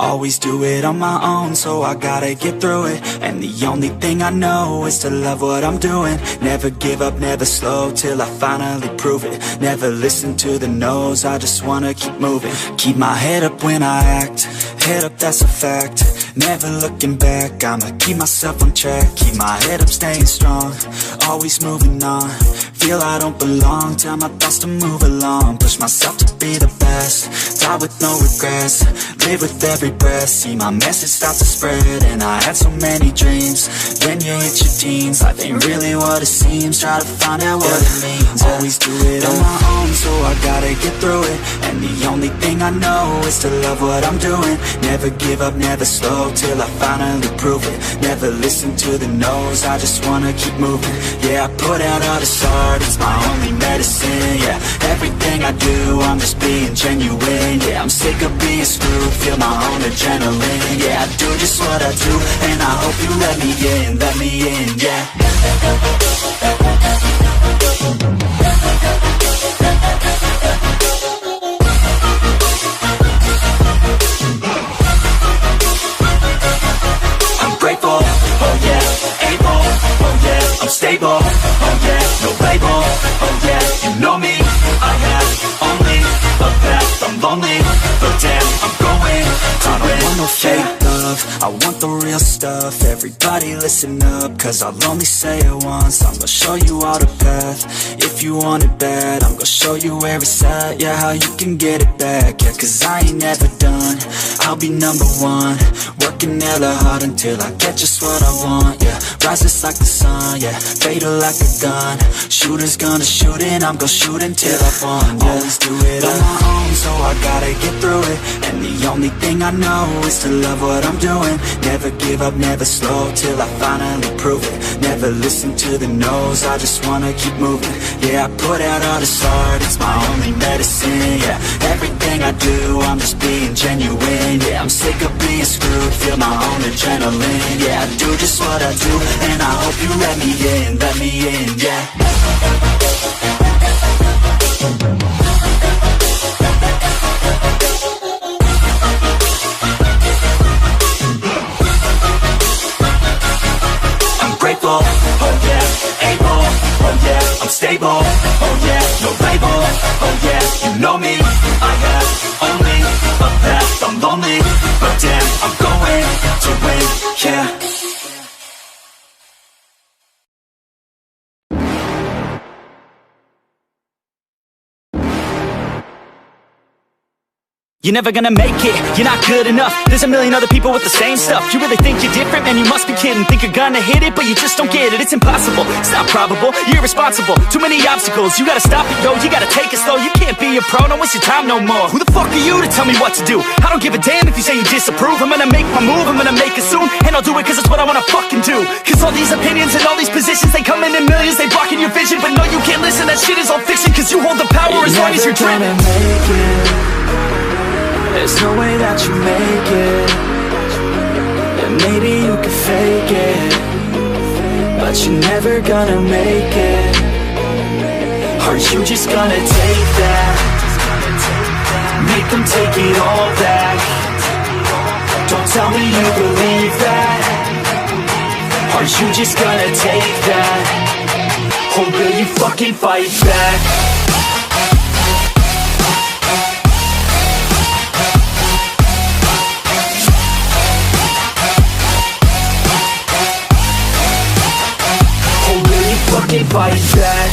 Always do it on my own, so I gotta get through it. And the only thing I know is to love what I'm doing. Never give up, never slow, till I finally prove it. Never listen to the no's, I just wanna keep moving. Keep my head up when I act, head up, that's a fact. Never looking back, I'ma keep myself on track. Keep my head up, staying strong, always moving on. Feel I don't belong, tell my thoughts to move along. Push myself to be the best, die with no regrets. Live with every breath, see my message start to spread. And I had so many dreams, then you hit your teens. Life ain't really what it seems, try to find out what it means. Always do it on my own, so I gotta get through it. And the only thing I know is to love what I'm doing. Never give up, never slow, till I finally prove it. Never listen to the no's, I just wanna keep moving. Yeah, I put out all this art, it's my only medicine. Yeah, everything I do, I'm just being genuine. Yeah, I'm sick of being screwed, feel my own adrenaline. Yeah, I do just what I do, and I hope you let me in, yeah. Grateful, oh yeah, able, oh yeah, I'm stable, oh yeah, no label, oh yeah, you know me, I have only a path, I'm lonely, but damn, I'm going to win. I don't want no fake love, I want the real stuff. Everybody listen up, cause I'll only say it once. I'm gonna show you all the path, if you want it bad. I'm gonna show you where it's at, yeah, how you can get it back. Yeah, cause I ain't never done, I'll be number one. Working hella hard until I get just what I want, yeah. Rises like the sun, yeah, fatal like a gun. Shooters gonna shoot and I'm gonna shoot until I won, yeah. Always do it on my own, so I gotta get through it. And the only thing I know is to love what I'm doing. Never give up, never slow, till I finally prove it. Never listen to the no's, I just wanna keep moving. Yeah, I put out all this art, it's my only medicine. Yeah, everything I do, I'm just being genuine. Yeah, I'm sick of being screwed, feel my own adrenaline. Yeah, I do just what I do, and I hope you let me in, yeah. I'm grateful, oh yeah, able, oh yeah, I'm stable, oh yeah, no label, oh yeah, you know me, I have only a path, I'm lonely, but damn, I'm going to win, yeah. You're never gonna make it, you're not good enough. There's a million other people with the same stuff. You really think you're different? Man, you must be kidding. Think you're gonna hit it, but you just don't get it. It's impossible, it's not probable, you're irresponsible. Too many obstacles, you gotta stop it, yo. You gotta take it slow, you can't be a pro. Don't waste your time no more. Who the fuck are you to tell me what to do? I don't give a damn if you say you disapprove. I'm gonna make my move, I'm gonna make it soon. And I'll do it cause it's what I wanna fucking do. Cause all these opinions and all these positions, they come in millions, they blocking your vision. But no, you can't listen, that shit is all fiction. Cause you hold the power as long as you're dreaming. There's no way that you make it. And maybe you can fake it, but you're never gonna make it. Are you just gonna take that? Make them take it all back. Don't tell me you believe that. Are you just gonna take that? Or will you fucking fight back? Fucking fight back.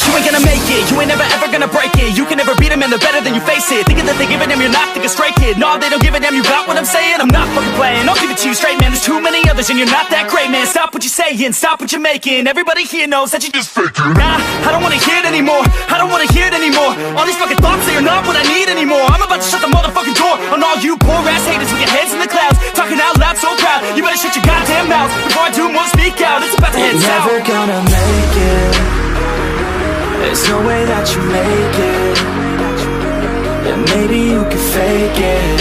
You ain't gonna make it, you ain't never ever gonna break it. You can never beat them and they're better than you face it. Thinking that they're giving them, you're not thinking straight, kid. No, they don't give a damn, you got what I'm saying? I'm not fucking playing, I'll give it to you straight, man. There's too many others and you're not that great, man. Stop what you're saying, stop what you're making. Everybody here knows that you just faking. Nah, I don't wanna hear it anymore, I don't wanna hear it anymore. All these fucking thoughts, they are not what I need anymore. I'm about to shut the motherfucking door on all you poor ass haters with your heads in the clouds, talking out loud so proud. You better shut your goddamn mouth before I do more speak out. It's about to head south. You're never gonna make it. There's no way that you make it. And maybe you can fake it,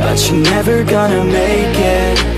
but you're never gonna make it.